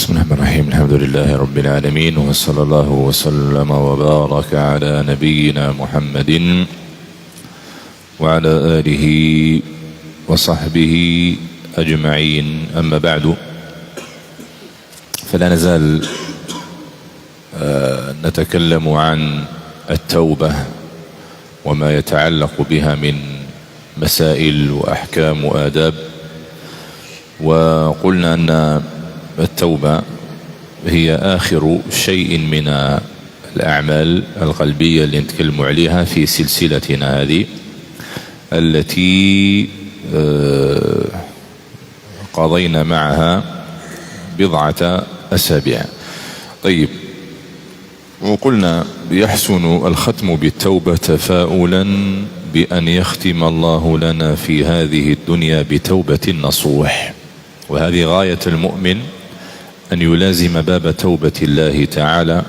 بسم الله الرحمن الرحيم. الحمد لله رب العالمين، وصلى الله وسلم وبارك على نبينا محمد وعلى آله وصحبه أجمعين. أما بعد، فلا نزال نتكلم عن التوبة وما يتعلق بها من مسائل وأحكام وآداب. وقلنا أن التوبة هي آخر شيء من الأعمال القلبية اللي نتكلم عليها في سلسلتنا هذه التي قضينا معها بضعة أسابيع. طيب، وقلنا يحسن الختم بالتوبة تفاؤلا بأن يختم الله لنا في هذه الدنيا بتوبة نصوح، وهذه غاية المؤمن أن يلازم باب توبة الله تعالى.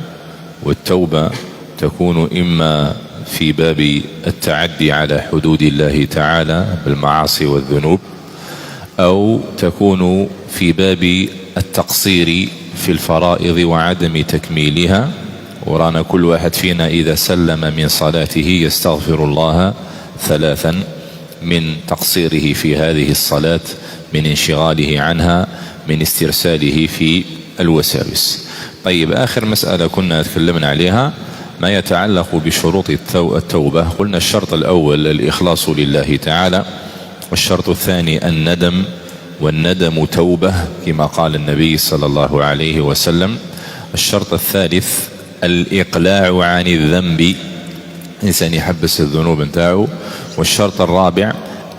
والتوبة تكون إما في باب التعدي على حدود الله تعالى بالمعاصي والذنوب، أو تكون في باب التقصير في الفرائض وعدم تكميلها. ورانا كل واحد فينا إذا سلم من صلاته يستغفر الله ثلاثا من تقصيره في هذه الصلاة، من انشغاله عنها، من استرساله في الوساوس. طيب، آخر مسألة كنا تكلمنا عليها ما يتعلق بشروط التوبة. قلنا الشرط الأول الإخلاص لله تعالى، والشرط الثاني الندم، والندم توبة كما قال النبي صلى الله عليه وسلم. الشرط الثالث الإقلاع عن الذنب، إنسان يحبس الذنوب نتاعو. والشرط الرابع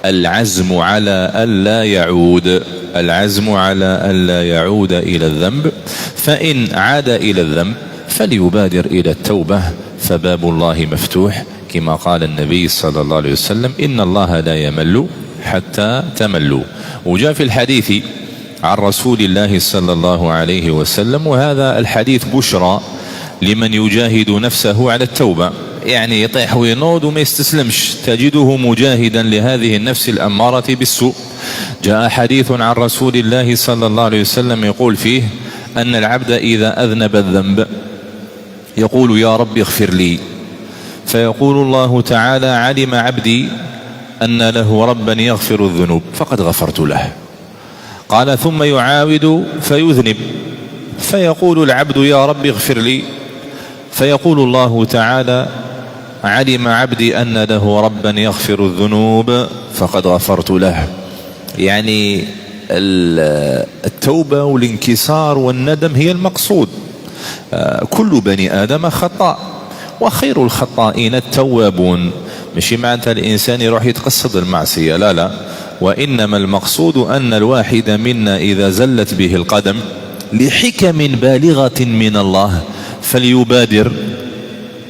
العزم على ألا يعود، العزم على ألا يعود إلى الذنب. فإن عاد إلى الذنب فليبادر إلى التوبة، فباب الله مفتوح كما قال النبي صلى الله عليه وسلم: إن الله لا يمل حتى تملوا. وجاء في الحديث عن رسول الله صلى الله عليه وسلم، وهذا الحديث بشرى لمن يجاهد نفسه على التوبة، يعني يطيح وينوض وما يستسلمش، تجده مجاهدا لهذه النفس الأمارة بالسوء. جاء حديث عن رسول الله صلى الله عليه وسلم يقول فيه أن العبد إذا أذنب الذنب يقول: يا رب اغفر لي، فيقول الله تعالى: علم عبدي أن له ربا يغفر الذنوب فقد غفرت له. قال: ثم يعاود فيذنب، فيقول العبد: يا رب اغفر لي، فيقول الله تعالى: علم عبدي أن له ربا يغفر الذنوب فقد غفرت له. يعني التوبة والانكسار والندم هي المقصود. كل بني آدم خطاء، وخير الخطائين التوابون. مش معناتها الإنسان يروح يتقصد المعصية، لا لا، وإنما المقصود أن الواحد منا إذا زلت به القدم لحكم بالغة من الله فليبادر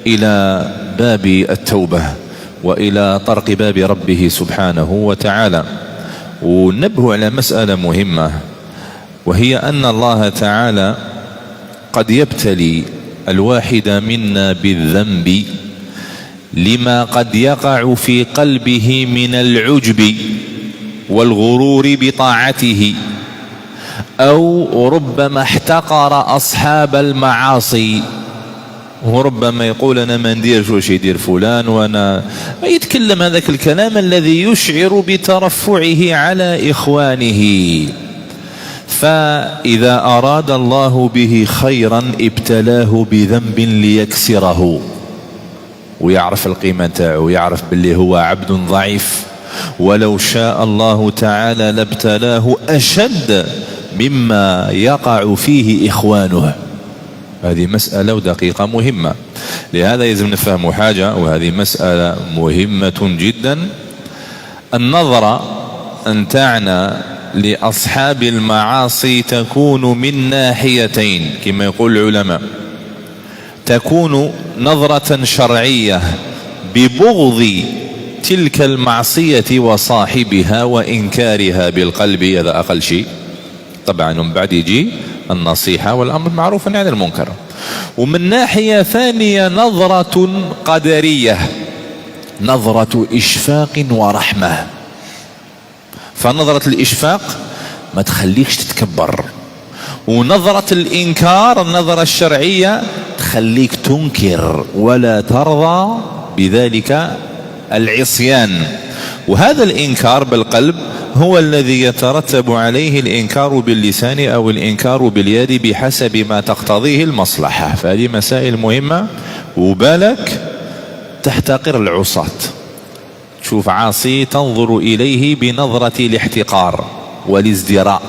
إلى باب التوبة وإلى طرق باب ربه سبحانه وتعالى. ونبه على مسألة مهمة، وهي أن الله تعالى قد يبتلي الواحد منا بالذنب لما قد يقع في قلبه من العجب والغرور بطاعته، أو ربما احتقر أصحاب المعاصي، وربما يقول أنا ما نديرش واش يدير فلان، وأنا يتكلم هذاك الكلام الذي يشعر بترفعه على إخوانه. فإذا أراد الله به خيرا ابتلاه بذنب ليكسره، ويعرف القيمة تاعه، ويعرف باللي هو عبد ضعيف، ولو شاء الله تعالى لابتلاه أشد مما يقع فيه إخوانه. هذه مسألة ودقيقة مهمة، لهذا يجب نفهم حاجة، وهذه مسألة مهمة جدا. النظرة نتاعنا لأصحاب المعاصي تكون من ناحيتين كما يقول العلماء. تكون نظرة شرعية ببغض تلك المعصية وصاحبها وإنكارها بالقلب، هذا أقل شيء. طبعا من بعد يجي النصيحة والأمر بالمعروف والنهي عن المنكر. ومن ناحية ثانية نظرة قدرية، نظرة إشفاق ورحمة. فنظرة الإشفاق ما تخليكش تتكبر، ونظرة الإنكار النظرة الشرعية تخليك تنكر ولا ترضى بذلك العصيان. وهذا الإنكار بالقلب هو الذي يترتب عليه الإنكار باللسان أو الإنكار باليد بحسب ما تقتضيه المصلحة. فهذه مسائل مهمة. وبالك تحتقر العصاة، تشوف عاصي تنظر إليه بنظرة الاحتقار والازدراء،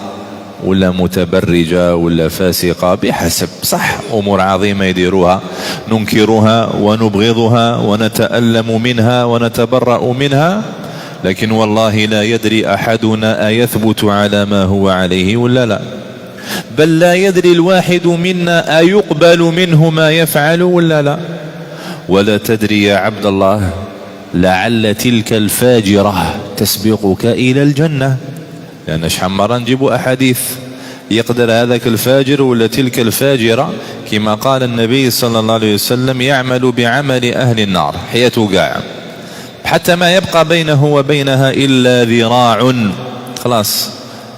ولا متبرجة ولا فاسقة بحسب. صح أمور عظيمة يديروها ننكرها ونبغضها ونتألم منها ونتبرأ منها، لكن والله لا يدري أحدنا أيثبت على ما هو عليه ولا لا، بل لا يدري الواحد منا أيقبل منه ما يفعل ولا لا. ولا تدري يا عبد الله لعل تلك الفاجرة تسبقك إلى الجنة، لأن شحال مرة نجيبوا أحاديث يقدر هذاك الفاجر ولا تلك الفاجرة كما قال النبي صلى الله عليه وسلم يعمل بعمل أهل النار حياته قاع، حتى ما يبقى بينه وبينها إلا ذراع، خلاص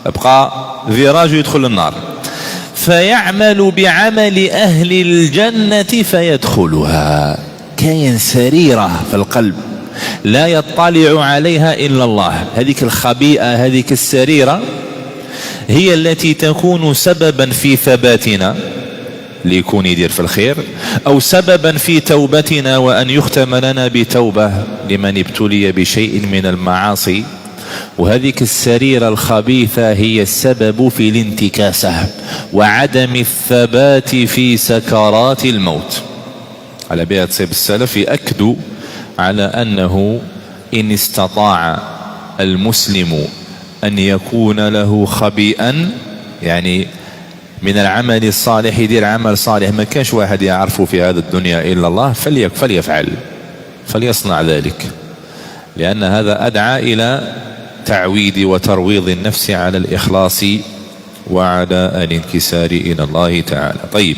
يبقى ذراع يدخل النار، فيعمل بعمل أهل الجنة فيدخلها. كاين سريرة في القلب لا يطلع عليها إلا الله. هذيك الخبيئة هذيك السريرة هي التي تكون سببا في ثباتنا ليكون يدير في الخير، أو سببا في توبتنا وأن يختم لنا بتوبة لمن ابتلي بشيء من المعاصي. وهذه السريرة الخبيثة هي السبب في الانتكاسة وعدم الثبات في سكرات الموت. على بيئة سيب السلف يأكدوا على أنه إن استطاع المسلم أن يكون له خبيئا، يعني من العمل الصالح يدير عمل صالح ما كانش واحد يعرفه في هذا الدنيا إلا الله، فليفعل فليصنع ذلك، لأن هذا أدعى إلى تعويد وترويض النفس على الإخلاص وعلى الانكسار إلى الله تعالى. طيب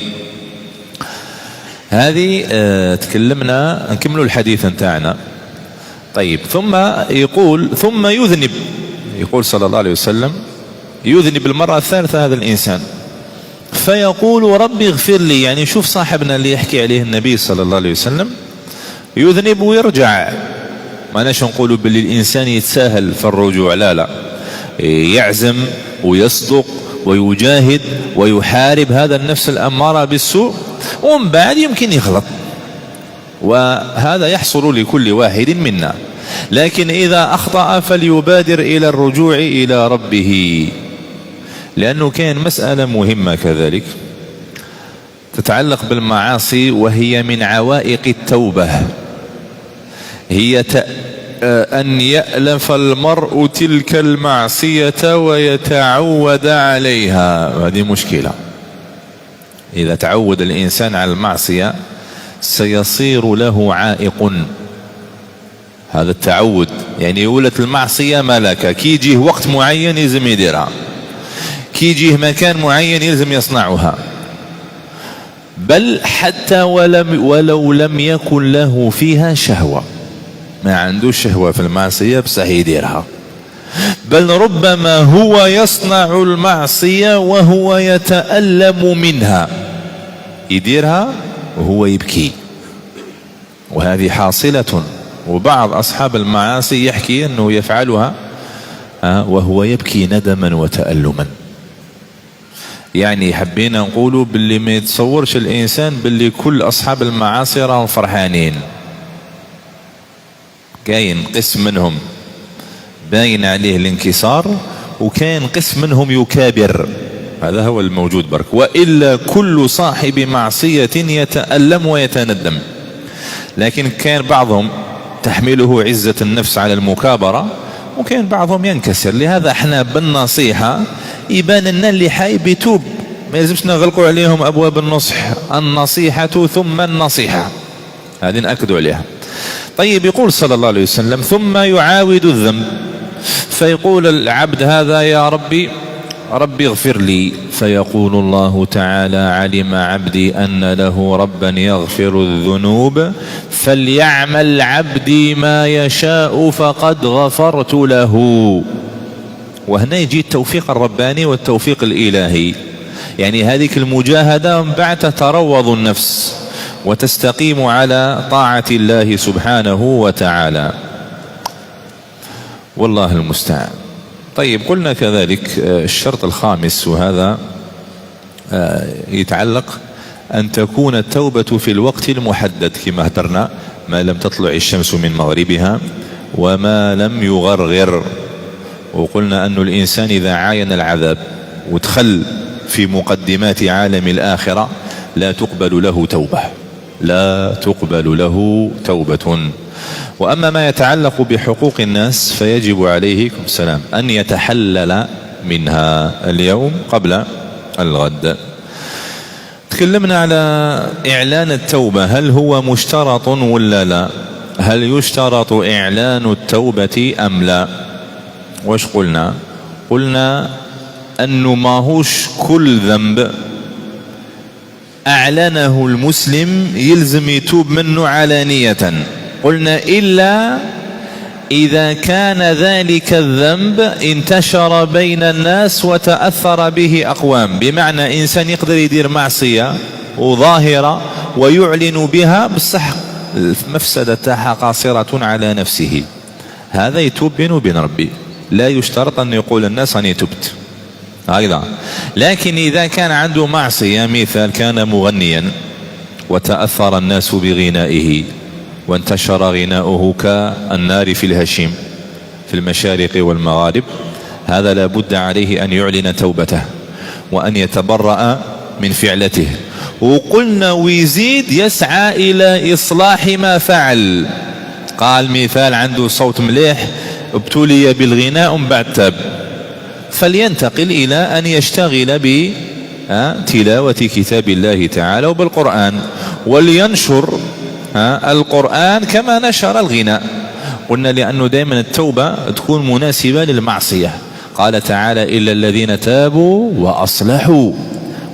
هذه تكلمنا، نكملوا الحديث نتاعنا. طيب ثم يقول ثم يذنب، يقول صلى الله عليه وسلم يذنب المرة الثالثة هذا الإنسان فيقول ربي اغفر لي. يعني شوف صاحبنا اللي يحكي عليه النبي صلى الله عليه وسلم يذنب ويرجع، ما ناش نقولوا باللي الإنسان يتساهل في الرجوع، لا لا، يعزم ويصدق ويجاهد ويحارب هذا النفس الأمارة بالسوء، ومن بعد يمكن يغلط، وهذا يحصل لكل واحد منا. لكن إذا أخطأ فليبادر إلى الرجوع إلى ربه، لأنه كان مسألة مهمة كذلك تتعلق بالمعاصي، وهي من عوائق التوبة، هي أن يألف المرء تلك المعصية ويتعود عليها. هذه مشكلة، إذا تعود الإنسان على المعصية سيصير له عائق. هذا التعود يعني يولت المعصية ملكة، كي يجيه وقت معين يلزم يديرها، كي يجيه مكان معين يلزم يصنعها، بل حتى ولو لم يكن له فيها شهوة، ما عنده شهوة في المعصية بصح يديرها، بل ربما هو يصنع المعصية وهو يتألم منها، يديرها وهو يبكي، وهذه حاصلة. وبعض أصحاب المعاصي يحكي أنه يفعلها وهو يبكي ندما وتألما. يعني حبينا نقولوا باللي ما يتصورش الإنسان باللي كل أصحاب المعاصي راهم فرحانين، كاين قسم منهم باين عليه الانكسار، وكاين قسم منهم يكابر، هذا هو الموجود برك. وإلا كل صاحب معصية يتألم ويتندم، لكن كان بعضهم تحمله عزة النفس على المكابرة، وكان بعضهم ينكسر. لهذا احنا بالنصيحة يبان لنا اللي حايب يتوب، ما يلزمش نغلقوا عليهم أبواب النصح، النصيحة ثم النصيحة، هذه نأكدوا عليها. طيب يقول صلى الله عليه وسلم ثم يعاود الذنب، فيقول العبد هذا يا ربي اغفر لي، فيقول الله تعالى علم عبدي أن له ربا يغفر الذنوب فليعمل عبدي ما يشاء فقد غفرت له. وهنا يجي التوفيق الرباني والتوفيق الإلهي، يعني هذه المجاهدة من بعد تتروض النفس وتستقيم على طاعة الله سبحانه وتعالى، والله المستعان. طيب، قلنا كذلك الشرط الخامس، وهذا يتعلق أن تكون التوبة في الوقت المحدد كما هدرنا، ما لم تطلع الشمس من مغربها وما لم يغرغر. وقلنا أن الإنسان إذا عاين العذاب ودخل في مقدمات عالم الآخرة لا تقبل له توبة، لا تقبل له توبة. وأما ما يتعلق بحقوق الناس فيجب عليه السلام أن يتحلل منها اليوم قبل الغد. تكلمنا على إعلان التوبة، هل هو مشترط ولا لا؟ هل يشترط إعلان التوبة أم لا؟ وش قلنا؟ قلنا أنه ما هوش كل ذنب أعلنه المسلم يلزم يتوب منه علانية. قلنا إلا إذا كان ذلك الذنب انتشر بين الناس وتأثر به أقوام، بمعنى إنسان يقدر يدير معصية وظاهرة ويعلن بها، بصح مفسدتها قاصرة على نفسه، هذا يتوب بينه وبين ربي، لا يشترط أن يقول الناس أني تبت أيضا. لكن إذا كان عنده معصية، مثال كان مغنيا وتأثر الناس بغنائه وانتشر غناؤه كالنار في الهشيم في المشارق والمغارب، هذا لا بد عليه أن يعلن توبته وأن يتبرأ من فعلته. وقلنا ويزيد يسعى إلى إصلاح ما فعل. قال مثال عنده صوت مليح ابتلي بالغناء بعد تاب، فلينتقل إلى أن يشتغل بتلاوة كتاب الله تعالى وبالقرآن، ولينشر القرآن كما نشر الغناء. قلنا لأنه دائما التوبة تكون مناسبة للمعصية. قال تعالى إلا الذين تابوا وأصلحوا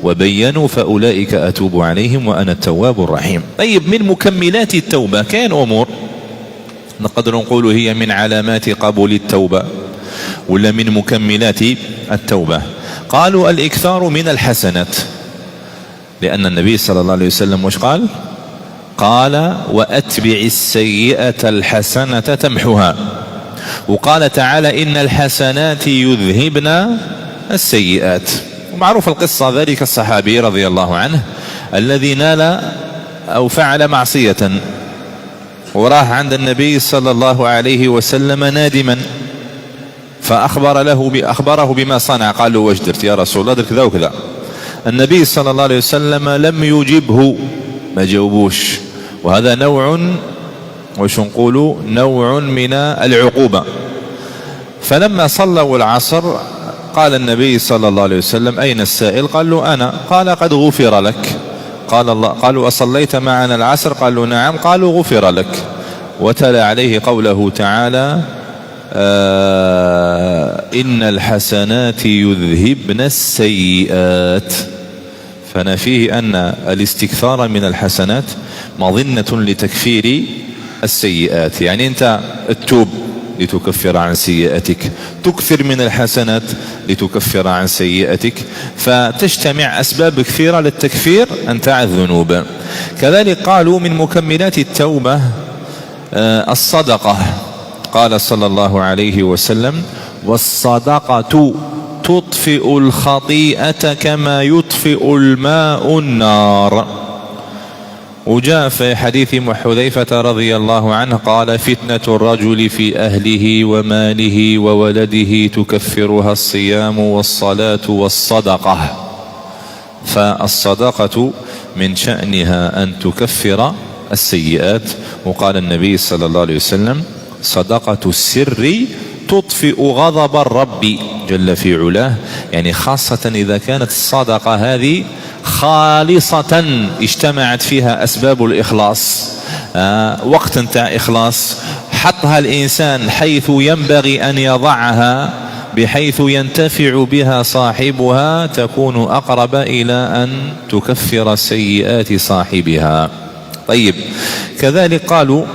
وبينوا فأولئك أتوب عليهم وأنا التواب الرحيم. طيب، من مكملات التوبة كان أمور نقدر نقول هي من علامات قبول التوبة ولا من مكملات التوبة. قالوا الإكثار من الحسنات، لأن النبي صلى الله عليه وسلم وش قال؟ قال وأتبع السيئة الحسنة تمحها. وقال تعالى إن الحسنات يذهبن السيئات. ومعروف القصة، ذلك الصحابي رضي الله عنه الذي نال أو فعل معصية وراه عند النبي صلى الله عليه وسلم نادما، فأخبره بما صنع. قال له وش درت يا رسول الله؟ درت كذا وكذا. النبي صلى الله عليه وسلم لم يجبه، ما جاوبوش، وهذا نوع وش نقولوا نوع من العقوبة. فلما صلوا العصر قال النبي صلى الله عليه وسلم أين السائل؟ قال له أنا. قال قد غفر لك. قالوا أصليت معنا العصر؟ قالوا نعم. قالوا غفر لك. وتلا عليه قوله تعالى إن الحسنات يذهبن السيئات. فنفيه أن الاستكثار من الحسنات مظنة لتكفير السيئات، يعني أنت تتوب لتكفر عن سيئاتك، تكثر من الحسنات لتكفر عن سيئاتك، فتجتمع أسباب كثيرة للتكفير أنواع الذنوب. كذلك قالوا من مكملات التوبة الصدقة. قال صلى الله عليه وسلم والصدقة تطفئ الخطيئة كما يطفئ الماء النار. وجاء في حديث حذيفة رضي الله عنه قال فتنة الرجل في أهله وماله وولده تكفرها الصيام والصلاة والصدقة. فالصدقة من شأنها أن تكفر السيئات. وقال النبي صلى الله عليه وسلم صدقة السر تطفئ غضب الرب جل في علاه، يعني خاصة إذا كانت الصدقة هذه خالصة اجتمعت فيها أسباب الإخلاص، وقت انتهى إخلاص، حطها الإنسان حيث ينبغي أن يضعها بحيث ينتفع بها صاحبها، تكون أقرب إلى أن تكفر سيئات صاحبها. طيب، كذلك قالوا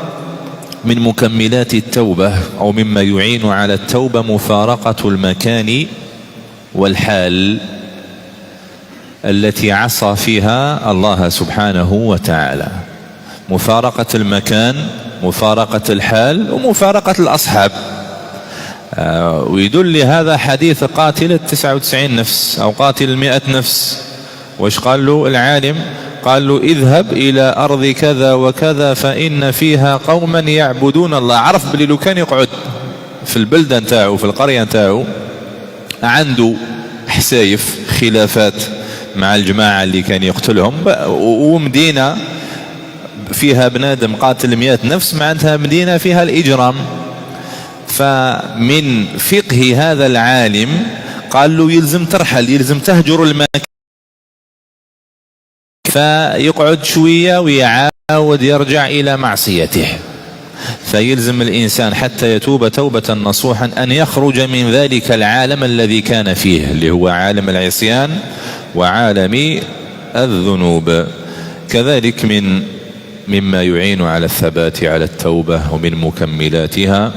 من مكملات التوبة أو مما يعين على التوبة مفارقة المكان والحال. التي عصى فيها الله سبحانه وتعالى، مفارقة المكان، مفارقة الحال، ومفارقة الأصحاب. ويدل لهذا حديث قاتل 99 نفس أو قاتل 100 نفس. وش قال له العالم؟ قال له اذهب إلى أرض كذا وكذا فإن فيها قوما يعبدون الله. عرف بلي لو كان يقعد في البلدة نتاعو في القرية نتاعو عنده حسايف خلافات مع الجماعة اللي كان يقتلهم، ومدينة فيها بنادم قاتل 100 نفس معناتها مدينة فيها الإجرام. فمن فقه هذا العالم قال له يلزم ترحل، يلزم تهجر المكان، فيقعد شوية ويعاود يرجع إلى معصيته. فيلزم الإنسان حتى يتوب توبة نصوحا أن يخرج من ذلك العالم الذي كان فيه، اللي هو عالم العصيان وعالم الذنوب. كذلك مما يعين على الثبات على التوبة ومن مكملاتها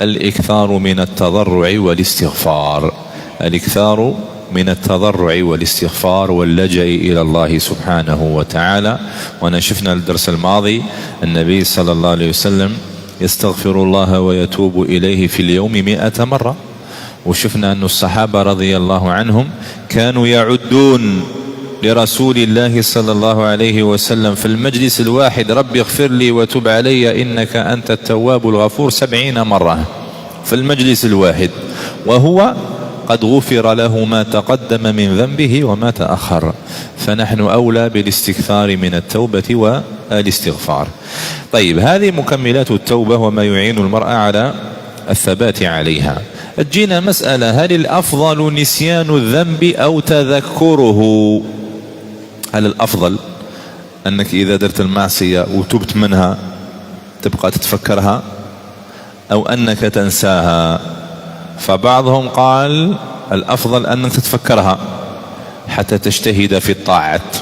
الإكثار من التضرع والاستغفار، الإكثار من التضرع والاستغفار واللجأ إلى الله سبحانه وتعالى. ونشفنا الدرس الماضي النبي صلى الله عليه وسلم يستغفر الله ويتوب إليه في اليوم 100 مرة. وشفنا أن الصحابة رضي الله عنهم كانوا يعدون لرسول الله صلى الله عليه وسلم في المجلس الواحد ربي اغفر لي وتب علي إنك أنت التواب الغفور 70 مرة في المجلس الواحد، وهو قد غفر له ما تقدم من ذنبه وما تأخر. فنحن أولى بالاستكثار من التوبة والاستغفار. طيب، هذه مكملات التوبة وما يعين المرأة على الثبات عليها. تجينا مسألة: هل الأفضل نسيان الذنب أو تذكره؟ هل الأفضل أنك إذا درت المعصية وتبت منها تبقى تتفكرها، أو أنك تنساها؟ فبعضهم قال الأفضل أنك تتفكرها حتى تجتهد في الطاعات،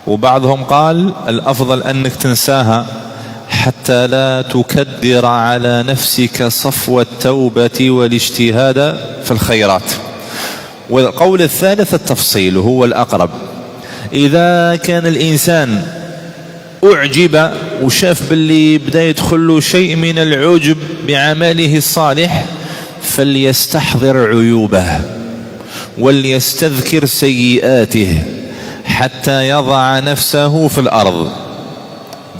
وبعضهم قال الأفضل أنك تنساها حتى لا تكدر على نفسك صفو التوبة والاجتهاد في الخيرات. والقول الثالث التفصيل هو الأقرب. إذا كان الإنسان أعجب وشاف باللي بدأ يدخل له شيء من العجب بعمله الصالح فليستحضر عيوبه وليستذكر سيئاته حتى يضع نفسه في الأرض.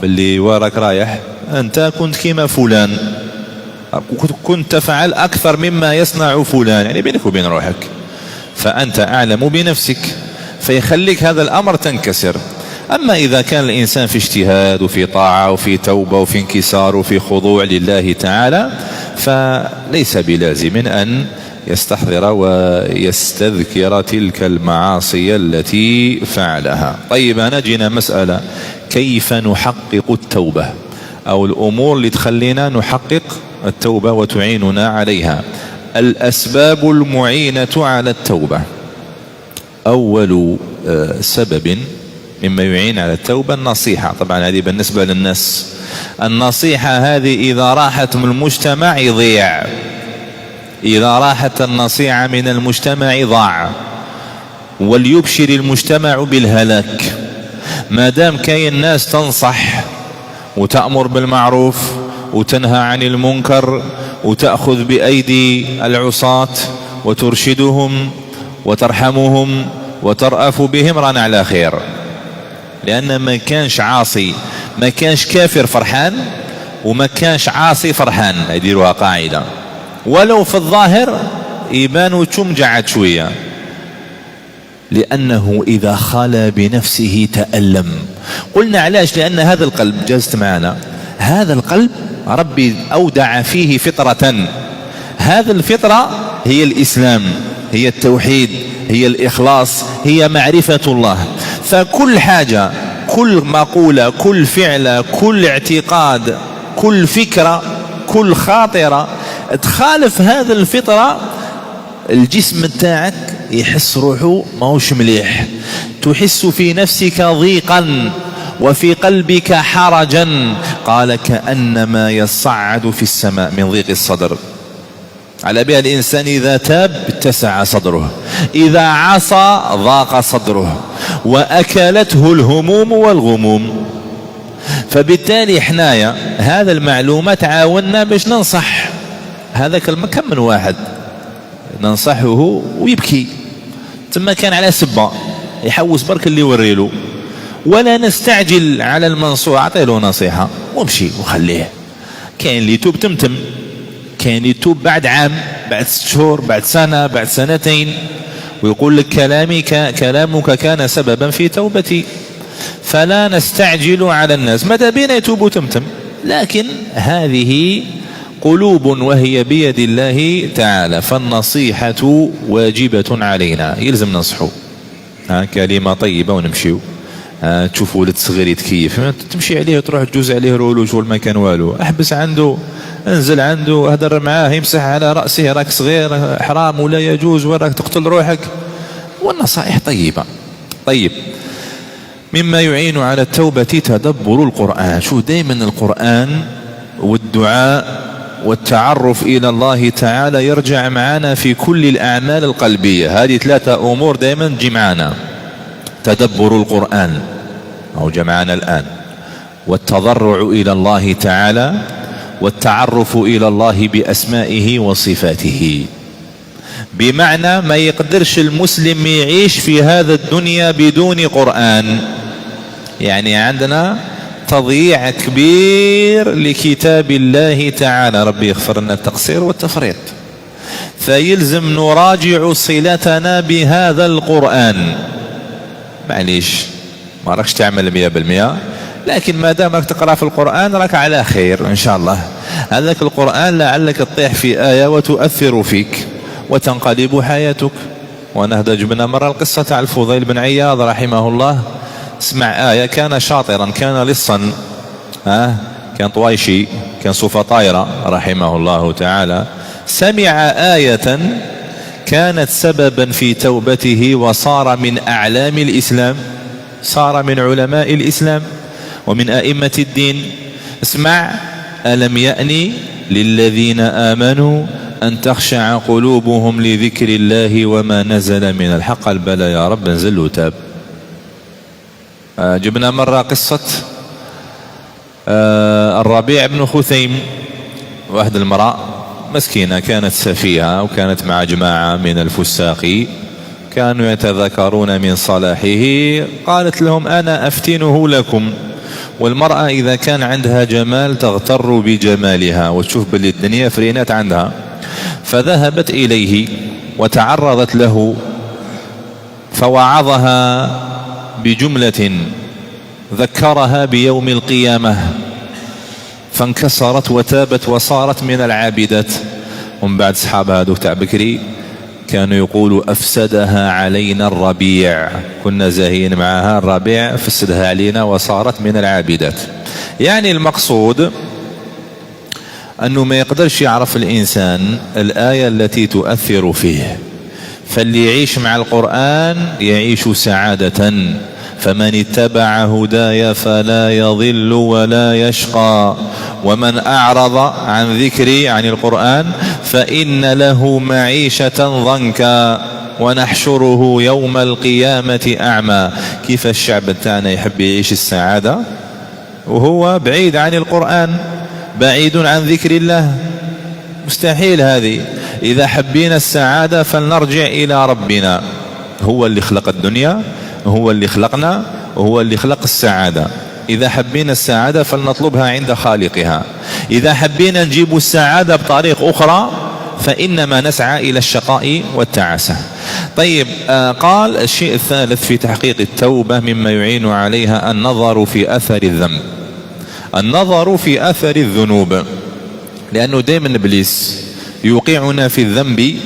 باللي وراك رايح أنت كنت كما فلان، كنت تفعل أكثر مما يصنع فلان، يعني بينك وبين روحك، فأنت أعلم بنفسك، فيخليك هذا الأمر تنكسر. أما إذا كان الإنسان في اجتهاد وفي طاعة وفي توبة وفي انكسار وفي خضوع لله تعالى فليس بلازم أن يستحضر ويستذكر تلك المعاصي التي فعلها. طيب، نجينا مسألة: كيف نحقق التوبة، أو الأمور اللي تخلينا نحقق التوبة وتعيننا عليها. الأسباب المعينة على التوبة. أول سبب مما يعين على التوبة النصيحة. طبعا هذه بالنسبة للناس، النصيحة هذه إذا راحت من المجتمع يضيع، إذا راحت النصيحة من المجتمع ضاع، وليبشر المجتمع بالهلاك. ما دام كاين الناس تنصح وتأمر بالمعروف وتنهى عن المنكر وتأخذ بأيدي العصاة وترشدهم وترحمهم وترأف بهم، رانا على خير. لأن ما كانش عاصي، ما كانش كافر فرحان، وما كانش عاصي فرحان، يديروها قاعدة، ولو في الظاهر يبانوا تمجعت شوية، لأنه إذا خلى بنفسه تألم. قلنا علاش؟ لأن هذا القلب، جازت معنا، هذا القلب ربي أودع فيه فطرة، هذا الفطرة هي الإسلام، هي التوحيد، هي الإخلاص، هي معرفة الله. فكل حاجة، كل مقولة، كل فعلة، كل اعتقاد، كل فكرة، كل خاطرة تخالف هذا الفطرة، الجسم تاعك يحس روحه ماهوش مليح، تحس في نفسك ضيقا وفي قلبك حرجا، قال كأنما يصعد في السماء من ضيق الصدر. على بها الإنسان إذا تاب اتسع صدره، إذا عصى ضاق صدره وأكلته الهموم والغموم. فبالتالي حنايا هذا المعلومة تعاوننا باش ننصح. هذا كم من واحد ننصحه ويبكي، ثم كان على سبة يحوس برك اللي يوريله، ولا نستعجل على المنصوح. أعطيله نصيحة وامشي وخليه. كاين اللي يتوب تمتم، كاين اللي يتوب بعد عام، بعد 6 شهور، بعد سنة، بعد سنتين، ويقول لك كلامك كان سببا في توبتي. فلا نستعجل على الناس، ماذا بينا يتوبوا تمتم، لكن هذه قلوب وهي بيد الله تعالى. فالنصيحة واجبة علينا، يلزم ننصحوا. كلمة طيبة ونمشيو. تشوفوا ولد صغير يتكيف، تمشي عليه وتروح تجوز عليه رولو شغل ما كان والو، احبس عنده، انزل عنده، هدر معاه، يمسح على رأسه، راك صغير، حرام ولا يجوز، وراك تقتل روحك. والنصائح طيبة. طيب، مما يعين على التوبة تدبر القرآن. شو دائما القرآن والدعاء والتعرف إلى الله تعالى يرجع معنا في كل الأعمال القلبية. هذه 3 أمور دائما تجي معنا: تدبر القرآن أو جمعنا الآن، والتضرع إلى الله تعالى، والتعرف إلى الله بأسمائه وصفاته. بمعنى ما يقدرش المسلم يعيش في هذا الدنيا بدون قرآن. يعني عندنا تضييع كبير لكتاب الله تعالى، ربي يغفر لنا التقصير والتفريط. فيلزم نراجع صلتنا بهذا القرآن. معليش ما راكش تعمل 100%، لكن ما دامك تقرأ في القرآن راك على خير إن شاء الله. هذاك القرآن لعلك تطيح في آية وتؤثر فيك وتنقلب حياتك. ونهدى جبنا مرة القصة تاع الفضيل بن عياض رحمه الله. اسمع آية، كان شاطرا، كان لصا، كان طويشي، كان صوفة طايرة رحمه الله تعالى. سمع آية كانت سببا في توبته وصار من أعلام الإسلام، صار من علماء الإسلام ومن أئمة الدين. اسمع: ألم يأن للذين آمنوا أن تخشع قلوبهم لذكر الله وما نزل من الحق. البلى يا رب، نزل وتاب. جبنا مرة قصة الربيع بن خثيم. واحد المرأة مسكينة كانت سفيهة وكانت مع جماعة من الفساق كانوا يتذكرون من صلاحه. قالت لهم: أنا أفتنه لكم. والمرأة إذا كان عندها جمال تغتر بجمالها وتشوف باللي الدنيا فرينات عندها. فذهبت إليه وتعرضت له فوعظها بجملة ذكرها بيوم القيامة، فانكسرت وتابت وصارت من العابدات. ومن بعد صحابها هذوك تاع بكري كانوا يقولوا: أفسدها علينا الربيع، كنا زاهين معها، الربيع فسدها علينا وصارت من العابدات. يعني المقصود أنه ما يقدرش يعرف الإنسان الآية التي تؤثر فيه. فاللي يعيش مع القرآن يعيش سعادة. فمن اتبع هداي فلا يضل ولا يشقى، ومن أعرض عن ذكري، عن القرآن، فإن له معيشة ضنكا ونحشره يوم القيامة أعمى. كيف الشعب تاعنا يحب يعيش السعادة وهو بعيد عن القرآن، بعيد عن ذكر الله؟ مستحيل هذه. إذا حبينا السعادة فلنرجع إلى ربنا، هو اللي خلق الدنيا، هو اللي خلقنا، وهو اللي خلق السعادة. إذا حبينا السعادة فلنطلبها عند خالقها. إذا حبينا نجيب السعادة بطريق أخرى فإنما نسعى إلى الشقاء والتعاسة. طيب، قال الشيء الثالث في تحقيق التوبة مما يعين عليها النظر في أثر الذنب، النظر في أثر الذنوب. لأنه دائما إبليس يوقعنا في الذنب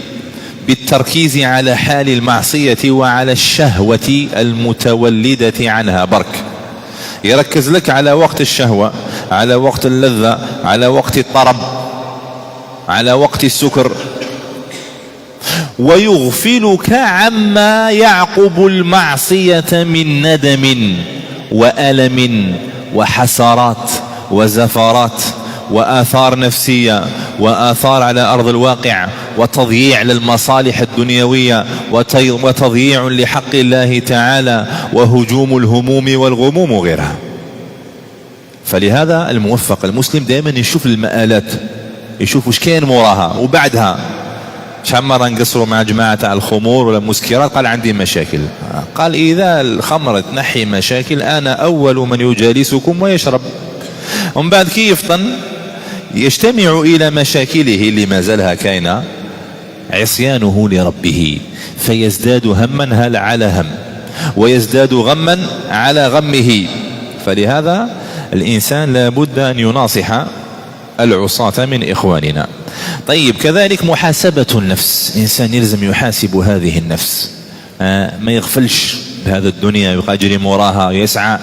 بالتركيز على حال المعصية وعلى الشهوة المتولدة عنها. برك يركز لك على وقت الشهوة، على وقت اللذة، على وقت الطرب، على وقت السكر، ويغفلك عما يعقب المعصية من ندم وألم وحسرات وزفرات وآثار نفسية وآثار على أرض الواقع وتضييع للمصالح الدنيوية وتضييع لحق الله تعالى وهجوم الهموم والغموم وغيرها. فلهذا الموفق المسلم دائما يشوف المآلات، يشوف وش كاين موراها وبعدها. شحال مرة نقصروا مع جماعة تاع الخمور ولا المسكرات، قال عندي مشاكل. قال إذا الخمر تنحي مشاكل أنا أول من يجالسكم ويشرب. ومن بعد كي يفطن يجتمع إلى مشاكله اللي ما زالها كاينة عصيانه لربه، فيزداد هما على هم ويزداد غما على غمه. فلهذا الإنسان لا بد أن يناصح العصاة من إخواننا. طيب كذلك محاسبة النفس، إنسان يلزم يحاسب هذه النفس، ما يغفلش بهذا الدنيا يبقى يجري موراها يسعى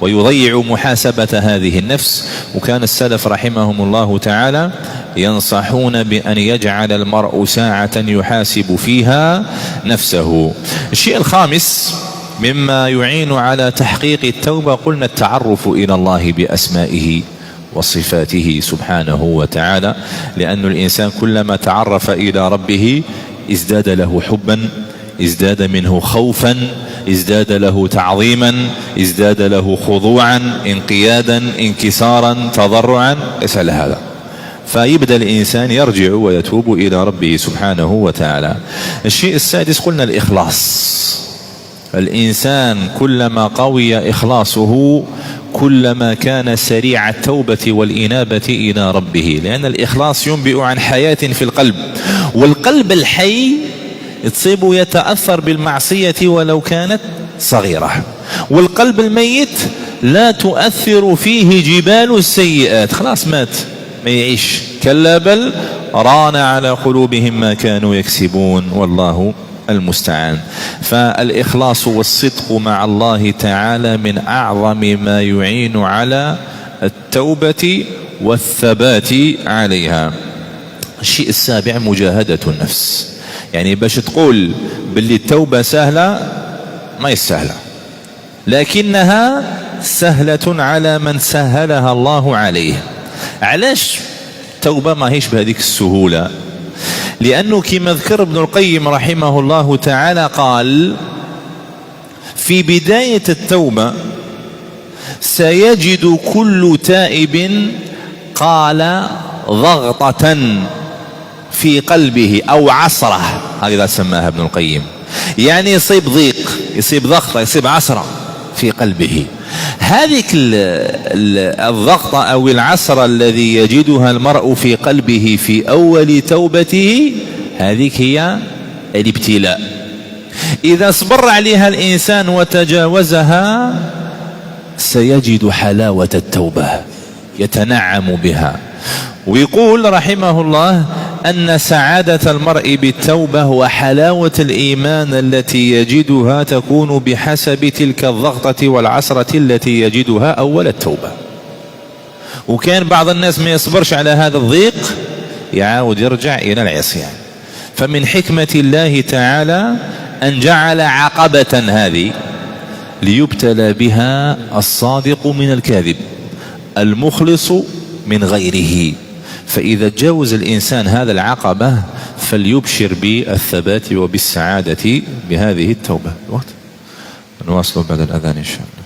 ويضيع محاسبة هذه النفس. وكان السلف رحمهم الله تعالى ينصحون بأن يجعل المرء ساعة يحاسب فيها نفسه. الشيء الخامس مما يعين على تحقيق التوبة قلنا التعرف إلى الله بأسمائه وصفاته سبحانه وتعالى، لأن الإنسان كلما تعرف إلى ربه ازداد له حبا، ازداد منه خوفا، ازداد له تعظيما، ازداد له خضوعا، انقيادا، انكسارا، تضرعا، اسأل هذا. فيبدأ الإنسان يرجع ويتوب إلى ربه سبحانه وتعالى. الشيء السادس قلنا الإخلاص. الإنسان كلما قوي إخلاصه كلما كان سريع التوبة والإنابة إلى ربه، لأن الإخلاص ينبئ عن حياة في القلب، والقلب الحي تصيبه يتأثر بالمعصية ولو كانت صغيرة، والقلب الميت لا تؤثر فيه جبال السيئات، خلاص مات ما يعيش. كلا بل ران على قلوبهم ما كانوا يكسبون والله المستعان. فالإخلاص والصدق مع الله تعالى من أعظم ما يعين على التوبة والثبات عليها. الشيء السابع مجاهدة النفس، يعني باش تقول باللي التوبة سهلة ما يسهلة، لكنها سهلة على من سهلها الله عليه. علاش التوبة ما هيش بهذيك السهولة؟ لأنه كما ذكر ابن القيم رحمه الله تعالى قال في بداية التوبة سيجد كل تائب قال ضغطة في قلبه أو عصرة، هكذا سماها ابن القيم، يعني يصيب ضيق، يصيب ضغطة، يصيب عصرة في قلبه. هذه الضغطة أو العصرة الذي يجدها المرء في قلبه في أول توبته هذه هي الابتلاء. إذا صبر عليها الإنسان وتجاوزها سيجد حلاوة التوبة يتنعم بها. ويقول رحمه الله أن سعادة المرء بالتوبة وحلاوة الإيمان التي يجدها تكون بحسب تلك الضغطة والعصرة التي يجدها أول التوبة. وكان بعض الناس ما يصبرش على هذا الضيق يعاود يرجع إلى العصيان. فمن حكمة الله تعالى أن جعل عقبة هذه ليبتلى بها الصادق من الكاذب، المخلص من غيره. فإذا تجاوز الإنسان هذا العقبة فليبشر بالثبات وبالسعادة بهذه التوبة. الوقت نواصل بعد الأذان إن شاء الله.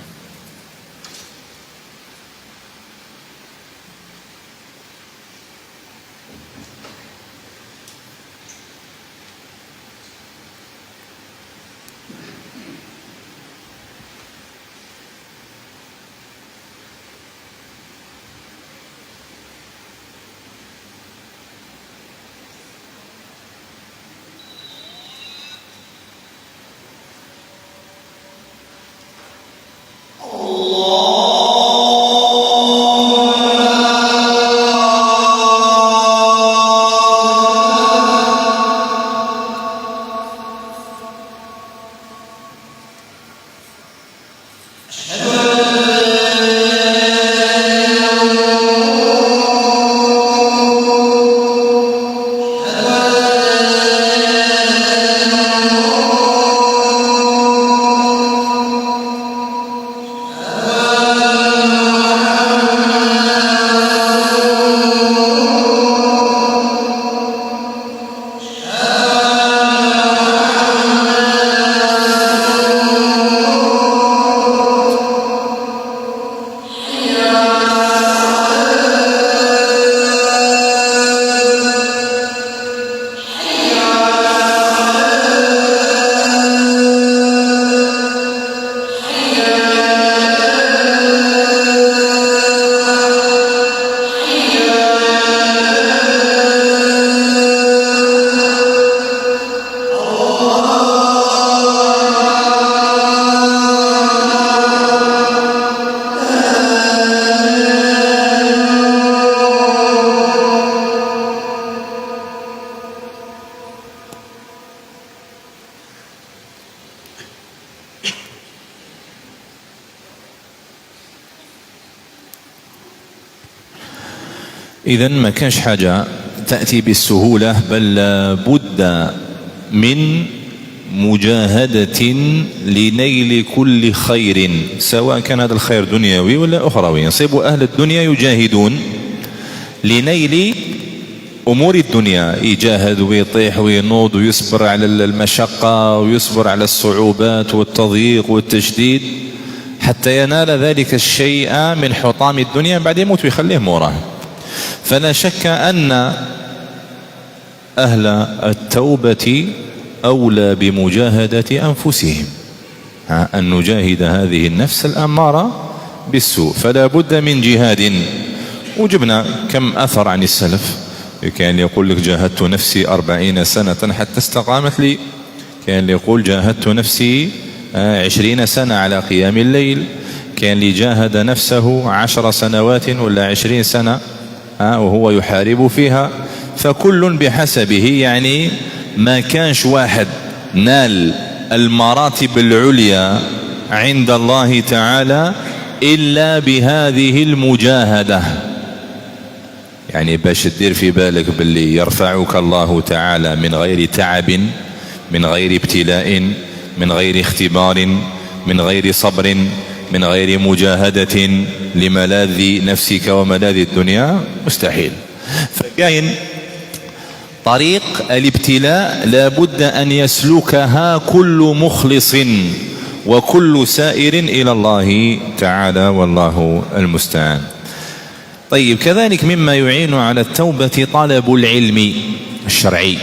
إذن ما كانش حاجة تأتي بالسهولة، بل لابد من مجاهدة لنيل كل خير، سواء كان هذا الخير دنيوي ولا أخروي. يصيب أهل الدنيا يجاهدون لنيل أمور الدنيا، يجاهد ويطيح وينوض ويصبر على المشقة ويصبر على الصعوبات والتضييق والتشديد حتى ينال ذلك الشيء من حطام الدنيا، بعد يموت ويخليه موراه. فلا شك أن أهل التوبة أولى بمجاهدة أنفسهم، أن نجاهد هذه النفس الأمارة بالسوء، فلا بد من جهاد. وجبنا كم أثر عن السلف، كان يقول لك جاهدت نفسي 40 سنة حتى استقامت لي، كان يقول جاهدت نفسي 20 سنة على قيام الليل، كان اللي جاهد نفسه 10 سنوات ولا 20 سنة وهو يحارب فيها. فكل بحسبه، يعني ما كانش واحد نال المراتب العليا عند الله تعالى إلا بهذه المجاهدة. يعني باش تدير في بالك باللي يرفعك الله تعالى من غير تعب، من غير ابتلاء، من غير اختبار، من غير صبر، من غير مجاهدة لملاذ نفسك وملاذ الدنيا، مستحيل. فكاين طريق الابتلاء لابد أن يسلكها كل مخلص وكل سائر إلى الله تعالى، والله المستعان. طيب، كذلك مما يعين على التوبة طلب العلم الشرعي،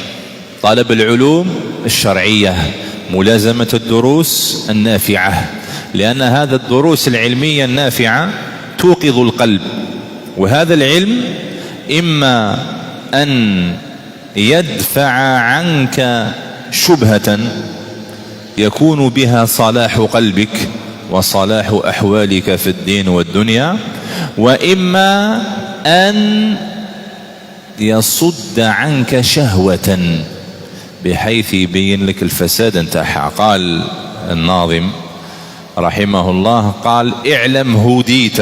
طلب العلوم الشرعية، ملازمة الدروس النافعة، لأن هذا الدروس العلمية النافعة توقظ القلب. وهذا العلم إما أن يدفع عنك شبهة يكون بها صلاح قلبك وصلاح أحوالك في الدين والدنيا، وإما أن يصد عنك شهوة بحيث يبين لك الفساد انتاعها. قال الناظم رحمه الله، قال: اعلم هديت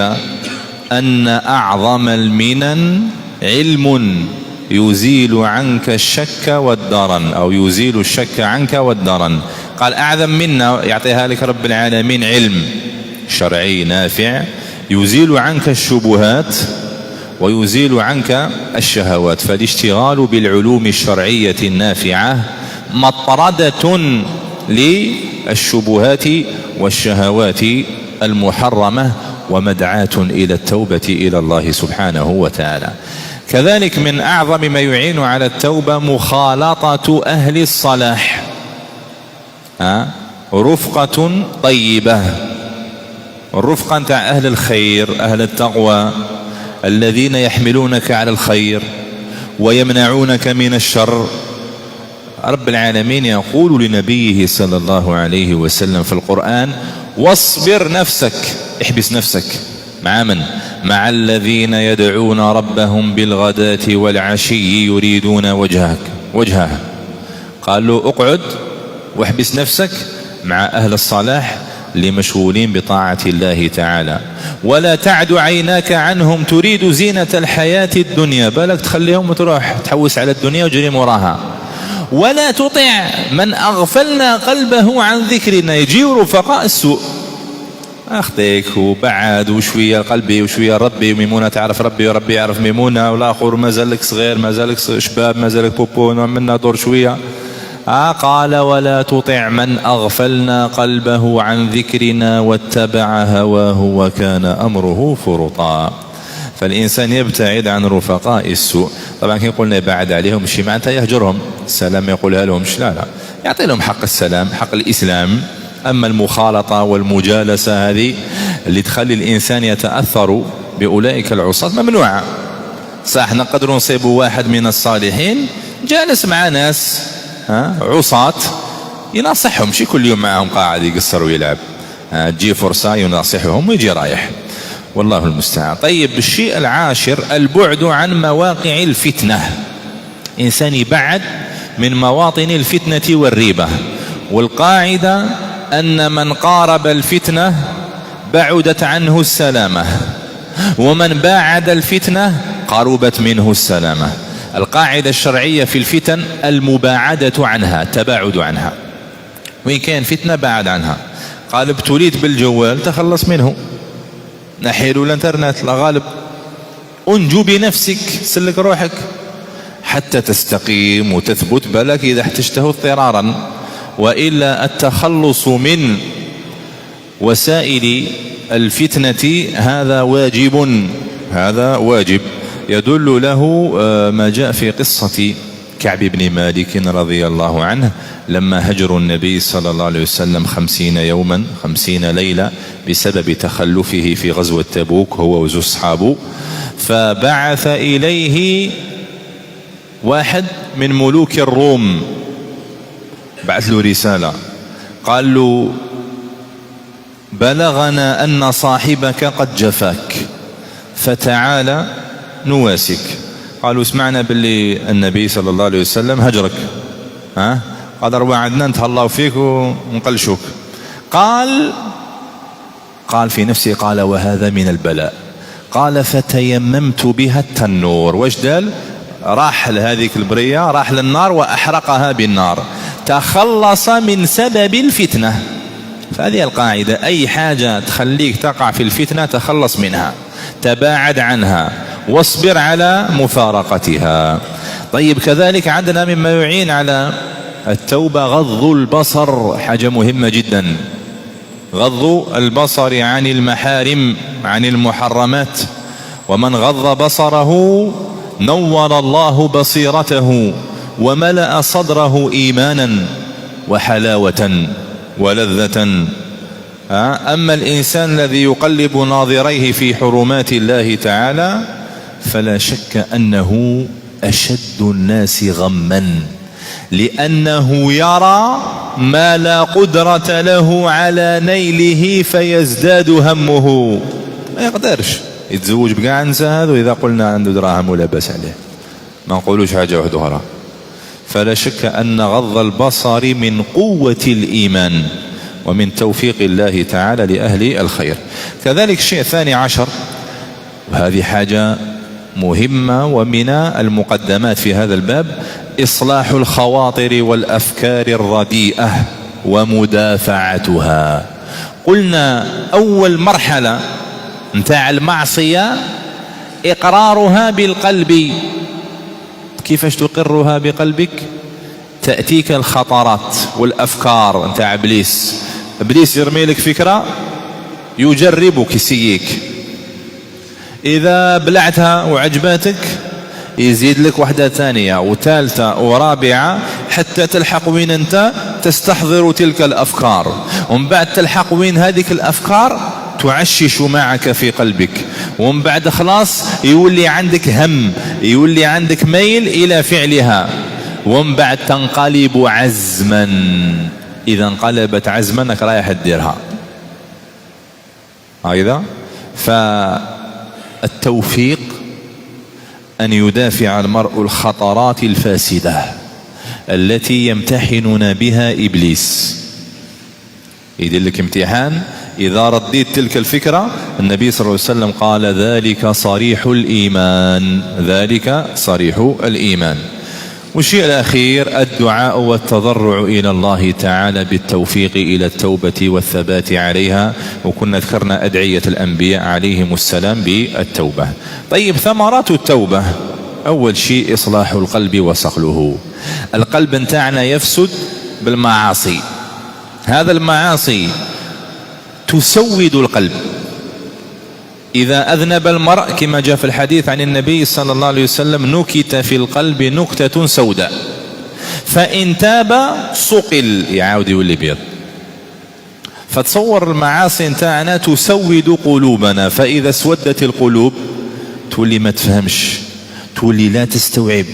أن أعظم المنن علم يزيل عنك الشك والدرن، أو يزيل الشك عنك والدرن. قال أعظم منا يعطيها لك رب العالمين علم شرعي نافع يزيل عنك الشبهات ويزيل عنك الشهوات. فالاشتغال بالعلوم الشرعية النافعة مطردة للشبهات والشهوات المحرمة ومدعاة إلى التوبة إلى الله سبحانه وتعالى. كذلك من أعظم ما يعين على التوبة مخالطة أهل الصلاح، رفقة طيبة، الرفقة نتاع أهل الخير، أهل التقوى، الذين يحملونك على الخير ويمنعونك من الشر. رب العالمين يقول لنبيه صلى الله عليه وسلم في القرآن: واصبر نفسك، احبس نفسك مع من؟ مع الذين يدعون ربهم بالغداة والعشي يريدون وجهه. قال له اقعد واحبس نفسك مع أهل الصلاح اللي مشغولين بطاعة الله تعالى، ولا تعد عيناك عنهم تريد زينة الحياة الدنيا، بالك تخليهم وتروح تحوس على الدنيا وجري وراها. ولا تطع من أغفلنا قلبه عن ذكرنا، يجيو رفقاء السوء، أخذك وبعد وشوية قلبي وشوية ربي، وميمونة تعرف ربي وربي يعرف ميمونة، والآخر ما زالك صغير، ما زالك شباب، ما زالك بوبو، منا دور شوية. قال: ولا تطع من أغفلنا قلبه عن ذكرنا واتبع هواه وكان أمره فرطا. فالإنسان يبتعد عن رفقاء السوء. طبعا كي قلنا بعد عليهم مش معناتها يهجرهم، السلام يقولها لهمش، لا يعطي لهم حق السلام، حق الإسلام. أما المخالطة والمجالسة هذه اللي تخلي الإنسان يتأثر بأولئك العصاة ممنوعة. صح، نقدر نصيب واحد من الصالحين جالس مع ناس عصاة يناصحهم، شي كل يوم معهم قاعد يقصر ويلعب، تجي فرصة يناصحهم ويجي رايح، والله المستعان. طيب، الشيء العاشر البعد عن مواقع الفتنة، إنسان يبعد من مواطن الفتنة والريبة. والقاعدة أن من قارب الفتنة بعدت عنه السلامة، ومن باعد الفتنة قربت منه السلامة. القاعدة الشرعية في الفتن المباعدة عنها، تباعد عنها. وإن كان فتنة بعد عنها. قال ابتليت بالجوال تخلص منه، نحيله الانترنت لا غالب، انجو بنفسك، سلك روحك حتى تستقيم وتثبت، بالك إذا احتجته اضطرارا. وإلا التخلص من وسائل الفتنة هذا واجب، هذا واجب. يدل له ما جاء في قصة كعب بن مالك رضي الله عنه لما هجر النبي صلى الله عليه وسلم 50 يوما 50 ليلة بسبب تخلفه في غزوة تبوك هو وزو أصحابه، فبعث إليه واحد من ملوك الروم، بعث له رسالة قال له بلغنا أن صاحبك قد جفاك فتعال نواسك. قالوا سمعنا باللي النبي صلى الله عليه وسلم هجرك، قال وعدنا نتهلاو فيك ونقلشوك. قال في نفسي قال وهذا من البلاء. قال فتيممت بها التنور. واش دال؟ راح لهذيك البرية، راح للنار وأحرقها بالنار، تخلص من سبب الفتنة. فهذه القاعدة، أي حاجة تخليك تقع في الفتنة تخلص منها، تباعد عنها، واصبر على مفارقتها. طيب كذلك عندنا مما يعين على التوبة غض البصر، حاجة مهمة جدا. غض البصر عن المحارم، عن المحرمات. ومن غض بصره نور الله بصيرته وملأ صدره إيمانا وحلاوة ولذة. أما الإنسان الذي يقلب ناظريه في حرمات الله تعالى فلا شك أنه أشد الناس غما، لأنه يرى ما لا قدرة له على نيله فيزداد همه. ما يقدرش يتزوج بقى نساء هذا، وإذا قلنا عنده دراهم ولا بأس عليه، ما نقولوش حاجة واحدة أخرى. فلا شك أن غض البصر من قوة الإيمان ومن توفيق الله تعالى لأهل الخير. كذلك شيء ثاني عشر، وهذه حاجة مهمة ومن المقدمات في هذا الباب، إصلاح الخواطر والأفكار الرديئة ومدافعتها. قلنا أول مرحلة نتاع المعصية إقرارها بالقلب. كيفاش تقرها بقلبك؟ تأتيك الخطرات والأفكار نتاع إبليس. إبليس يرمي لك فكرة يجربك، يسيك، إذا بلعتها وعجباتك يزيد لك واحدة ثانية وثالثة ورابعة حتى تلحق وين أنت تستحضر تلك الأفكار. ومن بعد تلحق وين هذه الأفكار تعشش معك في قلبك، ومن بعد خلاص يولي عندك هم، يولي عندك ميل إلى فعلها، ومن بعد تنقلب عزما. إذا انقلبت عزما أنك رايح تديرها. هكذا فالتوفيق أن يدافع المرء الخطرات الفاسدة التي يمتحننا بها إبليس. يدير لك امتحان، إذا رديت تلك الفكرة النبي صلى الله عليه وسلم قال ذلك صريح الإيمان، ذلك صريح الإيمان. والشيء الأخير الدعاء والتضرع إلى الله تعالى بالتوفيق إلى التوبة والثبات عليها. وكنا ذكرنا أدعية الأنبياء عليهم السلام بالتوبة. طيب ثمرات التوبة، أول شيء إصلاح القلب وصقله. القلب نتاعنا يفسد بالمعاصي، هذا المعاصي تسود القلب. إذا أذنب المرء كما جاء في الحديث عن النبي صلى الله عليه وسلم نكت في القلب نكتة سوداء، فإن تاب صقل، يعاود يولي بيض. فتصور المعاصي نتاعنا تسود قلوبنا، فإذا اسودت القلوب تولي ما تفهمش، تولي لا تستوعب،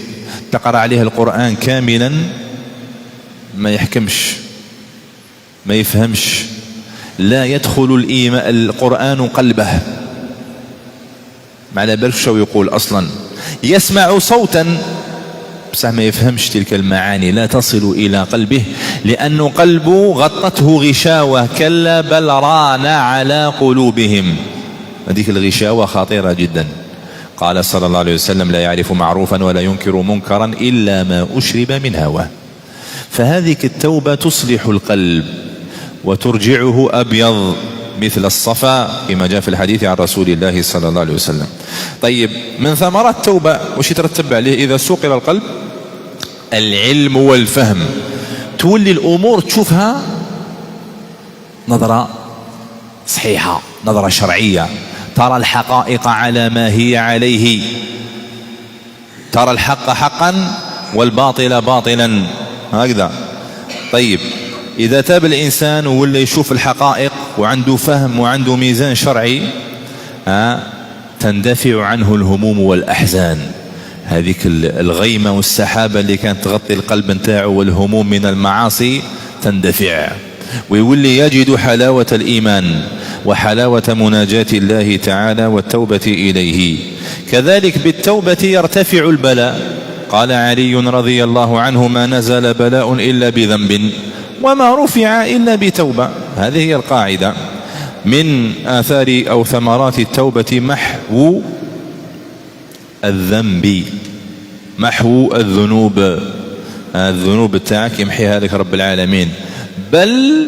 تقرأ عليها القرآن كاملا ما يحكمش، ما يفهمش، لا يدخل القرآن قلبه، ما على بالك شو يقول أصلا. يسمع صوتا بس ما يفهمش تلك المعاني، لا تصل إلى قلبه، لأن قلبه غطته غشاوة. كلا بل ران على قلوبهم. هذه الغشاوة خطيرة جدا. قال صلى الله عليه وسلم: لا يعرف معروفا ولا ينكر منكرا إلا ما أشرب من هواه. فهذه التوبة تصلح القلب وترجعه أبيض مثل الصفا كما جاء في الحديث عن رسول الله صلى الله عليه وسلم. طيب، من ثمرات التوبة وش يترتب عليه إذا سوقر القلب؟ العلم والفهم. تولي الأمور تشوفها نظرة صحيحة، نظرة شرعية، ترى الحقائق على ما هي عليه، ترى الحق حقا والباطل باطلا، هكذا. طيب، إذا تاب الإنسان ولا يشوف الحقائق وعنده فهم وعنده ميزان شرعي، تندفع عنه الهموم والأحزان. هذيك الغيمة والسحابة اللي كانت تغطي القلب نتاعه والهموم من المعاصي تندفع، ويولي يجد حلاوة الإيمان وحلاوة مناجاة الله تعالى والتوبة إليه. كذلك بالتوبة يرتفع البلاء. قال علي رضي الله عنه: ما نزل بلاء إلا بذنب وما رفع إلا بتوبة. هذه هي القاعدة. من آثار أو ثمرات التوبة محو الذنب، محو الذنوب. الذنوب تاعك يمحيها لك رب العالمين، بل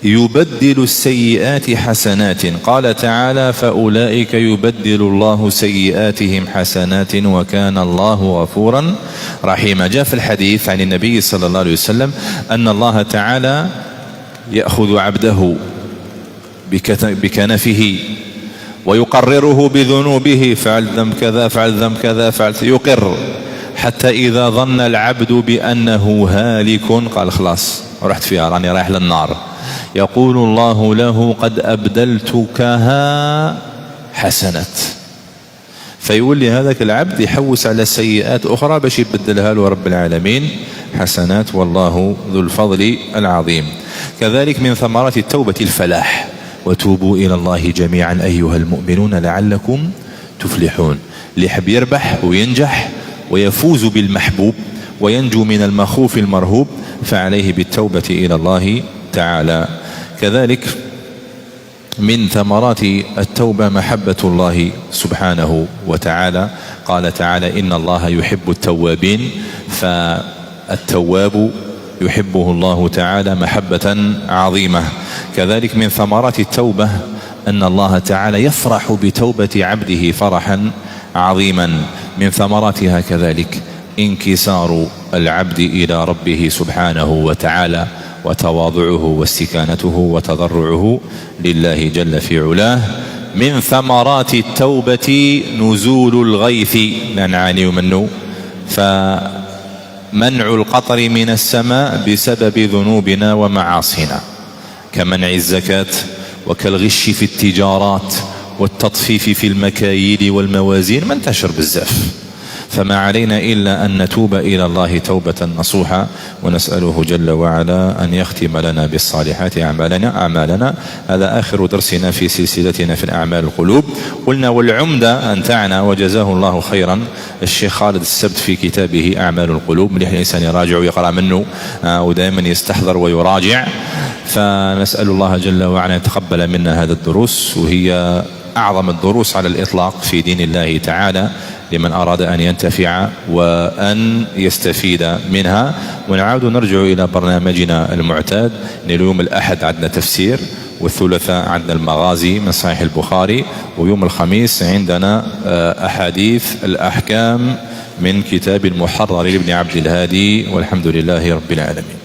يبدل السيئات حسنات. قال تعالى: فأولئك يبدل الله سيئاتهم حسنات وكان الله غفورا رحيما. جاء في الحديث عن النبي صلى الله عليه وسلم أن الله تعالى يأخذ عبده بكنفه ويقرره بذنوبه: فعل ذنب كذا، فعل ذنب كذا، فعل، يقر حتى إذا ظن العبد بأنه هالك قال: خلاص رحت فيها، راني رايح للنار. يقول الله له: قد أبدلتكها حسنات. فيولي هذاك العبد يحوس على سيئات أخرى باش يبدلها له رب العالمين حسنات، والله ذو الفضل العظيم. كذلك من ثمرات التوبة الفلاح. وتوبوا إلى الله جميعا أيها المؤمنون لعلكم تفلحون. اللي يحب يربح وينجح ويفوز بالمحبوب وينجو من المخوف المرهوب فعليه بالتوبة إلى الله تعالى. كذلك من ثمرات التوبة محبة الله سبحانه وتعالى. قال تعالى: إن الله يحب التوابين. فالتواب يحبه الله تعالى محبة عظيمة. كذلك من ثمرات التوبة أن الله تعالى يفرح بتوبة عبده فرحا عظيما. من ثمراتها كذلك انكسار العبد إلى ربه سبحانه وتعالى، وتواضعه واستكانته وتضرعه لله جل في علاه. من ثمرات التوبة نزول الغيث، لا نعاني منه، فمنع القطر من السماء بسبب ذنوبنا ومعاصينا، كمنع الزكاة وكالغش في التجارات والتطفيف في المكاييل والموازين منتشر بزاف. فما علينا إلا أن نتوب إلى الله توبة نصوحة، ونسأله جل وعلا أن يختم لنا بالصالحات أعمالنا. هذا آخر درسنا في سلسلتنا في الأعمال القلوب. قلنا والعمدة أنتعنا وجزاه الله خيرا الشيخ خالد السبت في كتابه أعمال القلوب، مليح الإنسان يراجع ويقرأ منه ودائما يستحضر ويراجع. فنسأل الله جل وعلا يتقبل منا هذا الدروس، وهي أعظم الدروس على الإطلاق في دين الله تعالى لمن أراد أن ينتفع وأن يستفيد منها. ونعود نرجع إلى برنامجنا المعتاد. اليوم الأحد عندنا تفسير، والثلاثاء عندنا المغازي من صحيح البخاري، ويوم الخميس عندنا أحاديث الأحكام من كتاب المحرر لابن عبد الهادي، والحمد لله رب العالمين.